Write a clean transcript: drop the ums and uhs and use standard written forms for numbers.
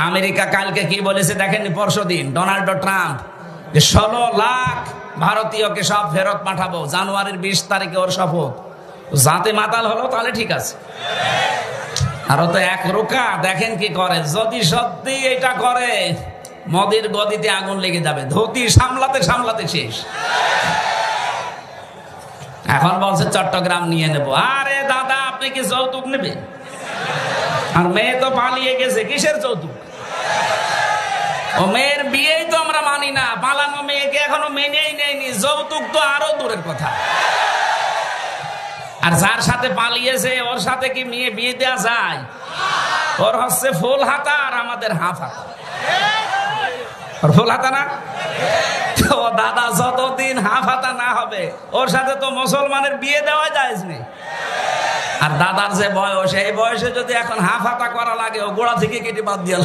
America কালকে কি বলেছে দেখেননি? পরশুদিন ডোনাল্ড ট্রাম্প যে 16 লাখ ভারতীয়কে সব ফেরত পাঠাবো, জানুয়ারির 20 তারিখে ওর শপথ। যাতে মাতাল হলো তাহলে ঠিক আছে, আরো তো এক রোকা। দেখেন কি করে, যদি সত্যি এটা করে মোদির গদিতে আগুন লেগে যাবে, ধুতি সামলাতে সামলাতে শেষ। এখন বলছে চট্টগ্রাম নিয়ে নেব। আরে দাদা, আপনি কি যৌতুক নেবেন? আর মেয়ে তো পালিয়ে গেছে, কিসের যৌতুক? ও মেয়ের বিয়েই তো আমরা মানি না, পালানো মেয়েকে এখনো মেনেই নেয়নি, যৌতুক তো আরো দূরের কথা। আর যার সাথে পালিয়েছে ওর সাথে কি মেয়ে বিয়ে দেওয়া যায়? ওর হচ্ছে ফুল হাতা আর আমাদের হাফ হাতা। ওর ফুল হাতা না? তো দাদা, যতদিন হাফ হাতা না হবে ওর সাথে তো মুসলমানের বিয়ে দেওয়া যায় না। আর দাদার যে বয়স, এই বয়সে যদি এখন হাফ হাতা করা লাগে, ও গোড়া থেকে কেটে বাদ দিয়ে